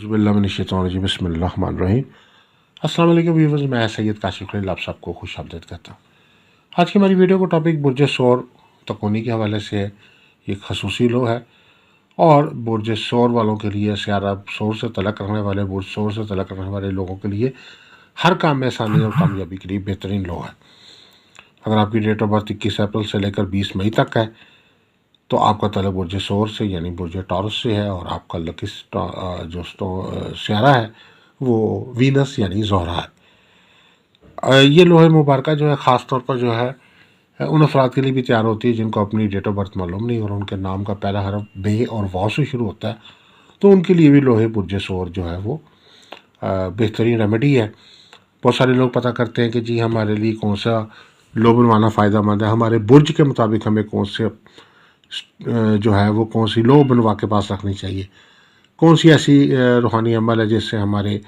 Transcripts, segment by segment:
औज़ुबिल्लाहिमिनश्शैतानिर्रजीम बिस्मिल्लाहिर्रहमानिर्रहीम। अस्सलाम वालेकुम व्यूअर्स, मैं सैयद काशिफ खलील आप सबको खुश आमदीद कहता हूँ। आज की हमारी वीडियो को टॉपिक बुर्ज सौर तकूनी के हवाले से ये खसूसी लो है और बुर्ज सौर वालों के लिए सियारा सौर से तलक रखने वाले बुर्ज सौर से तलक रखने वाले लोगों के लिए हर काम में आसानी और कामयाबी के लिए बेहतरीन लो है। अगर आपकी डेट ऑफ बर्थ 21 अप्रैल से लेकर 20 मई तक है तो आपका तलब बुर्ज सौर से यानी बुर्ज टॉरस से है और आपका लकी जो सियारा है वो वीनस यानी ज़ोहरा है। ये लोहे मुबारक जो है ख़ास तौर पर जो है उन अफराद के लिए भी तैयार होती है जिनको अपनी डेट ऑफ बर्थ मालूम नहीं और उनके नाम का पहला हरफ बे और वाव से शुरू होता है, तो उनके लिए भी लोहे बुर्ज सौर जो है वो बेहतरीन रेमेडी है। बहुत सारे लोग पता करते हैं कि जी हमारे लिए कौन सा लो बनवाना फ़ायदा मंद है, हमारे बुर्ज के मुताबिक हमें कौन से जो है वो कौन सी लो बनवा के पास रखनी चाहिए, कौन सी ऐसी रूहानी अमल है जिससे हमारे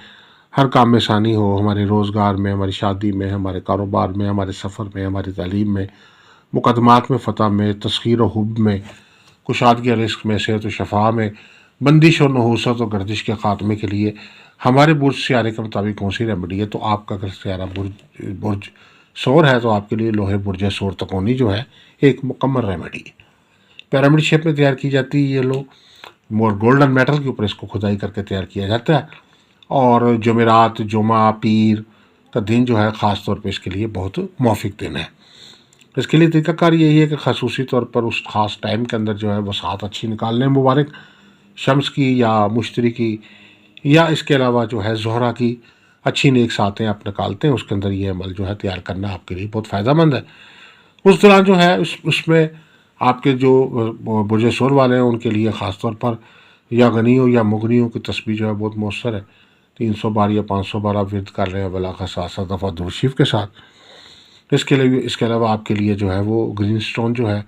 हर काम में आसानी हो, हमारे रोज़गार में, हमारी शादी में, हमारे कारोबार में, हमारे सफ़र में, हमारी तालीम में, मुकदमात में फ़तह में, तस्खीर और हुब में, कुशादगी रिस्क में, सेहत व शफा में, बंदिश और नहूसत और गर्दिश के ख़ात्मे के लिए हमारे बुर्ज सियारे के मुताबिक कौन सी रेमेडी है। तो आपका अगर सियारा बुर्ज सौर है तो आपके लिए लोहे बुर्ज सौर तकूनी जो है एक मुकम्मल रेमेडी है। पिरामिड शेप में तैयार की जाती है ये लो मोर गोल्डन मेटल के ऊपर इसको खुदाई करके तैयार किया जाता है और जुमेरात जुमा पीर का दिन जो है ख़ास तौर पे इसके लिए बहुत मौफिक दिन है। इसके लिए तरीक़ाकार यही है कि खसूसी तौर पर उस ख़ास टाइम के अंदर जो है वो साथ अच्छी निकाल लें, मुबारक शम्स की या मुश्तरी की या इसके अलावा जो है ज़ोहरा की अच्छी नेक सातें आप निकालते हैं, उसके अंदर ये अमल जो है तैयार करना आपके लिए बहुत फ़ायदेमंद है। उस दौरान जो है उसमें आपके जो बुर्ज सौर वाले हैं उनके लिए ख़ास तौर पर या गनियों या मुगनियों की तस्बीह जो है बहुत मौसर है। 300 बार या 500 बार आप विर्द कर रहे हैं वला का 7 दफ़ा दुरूद शरीफ के साथ। इसके अलावा आपके लिए जो है वो ग्रीन स्टोन जो है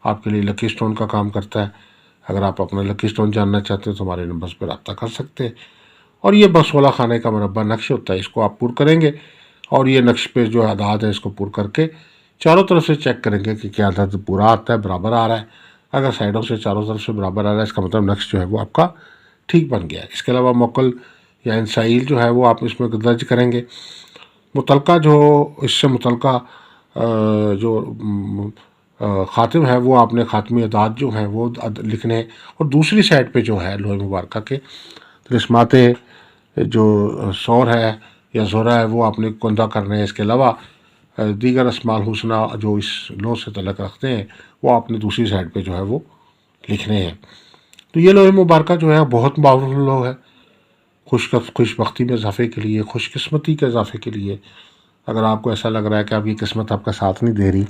आपके लिए लकी स्टोन का काम करता है। अगर आप अपना लकी स्टोन जानना चाहते हैं तो हमारे नंबर्स पर रब्ता कर सकते हैं। और ये बस 16 खाने का मुरब्बा नक्श होता है, इसको आप पुर करेंगे और ये नक्श पे जो आदाद है इसको पुर करके चारों तरफ से चेक करेंगे कि क्या आदाद पूरा आता है, बराबर आ रहा है। अगर साइडों से चारों तरफ से बराबर आ रहा है इसका मतलब नक्श जो है वो आपका ठीक बन गया है। इसके अलावा मोकल या इंसाइल जो है वो आप इसमें दर्ज करेंगे। मुतलका जो इससे मुतलका जो ख़ातिम है वो आपने ख़ातमी अदाद जो हैं वो लिखने हैं और दूसरी साइड पे जो है लोहे मुबारक के तिलिस्मात जो सौर है या ज़ोहरा है वो आपने कुंदा करने हैं। इसके अलावा दीगर अस्माल हुस्ना जो इस लो से तलक रखते हैं वो आपने दूसरी साइड पे जो है वो लिखने हैं। तो ये लोहे मुबारक जो है बहुत पावरफुल लो है खुशबख्ती में इजाफे के लिए, खुशकिस्मती के इजाफे के लिए। अगर आपको ऐसा लग रहा है कि आपकी किस्मत आपका साथ नहीं दे रही,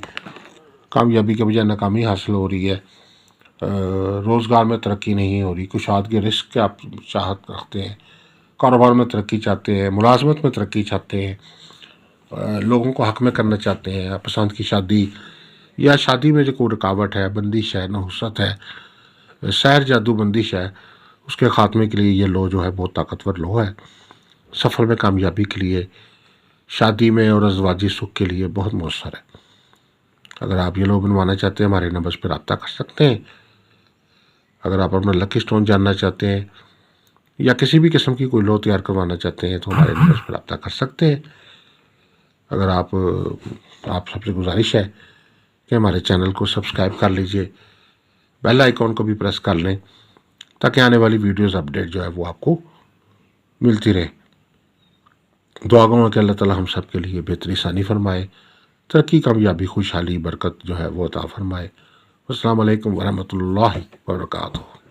कामयाबी के बजाय नाकामी हासिल हो रही है, रोज़गार में तरक्की नहीं हो रही, कुशादगी रिस्क के आप चाहत रखते हैं, कारोबार में तरक्की चाहते हैं, मुलाजमत में तरक्की चाहते हैं, लोगों को हक में करना चाहते हैं, पसंद की शादी या शादी में जो कोई रुकावट है, बंदिश है, नहुसत है, सैर जादू बंदिश है, उसके ख़ात्मे के लिए ये लो जो है बहुत ताकतवर लो है। सफ़र में कामयाबी के लिए, शादी में और अज़वाजी सुख के लिए बहुत मौसर है। अगर आप ये लो बनवाना चाहते हैं हमारे नंबर्स पर रब्ता कर सकते हैं। अगर आप अपना लकी स्टोन जानना चाहते हैं या किसी भी किस्म की कोई लो तैयार करवाना चाहते हैं तो हमारे नंबर्स पर रब्ता कर सकते हैं। अगर आप सबसे गुजारिश है कि हमारे चैनल को सब्सक्राइब कर लीजिए, बेल आइकॉन को भी प्रेस कर लें ताकि आने वाली वीडियोस अपडेट जो है वो आपको मिलती रहे। दुआ गो कि अल्लाह ताला हम सब के लिए बेहतरी आसानी फरमाए, तरक्की कामयाबी खुशहाली बरकत जो है वो अता फरमाए। अस्सलाम वालेकुम वरहमतुल्लाहि वबरकातुहू।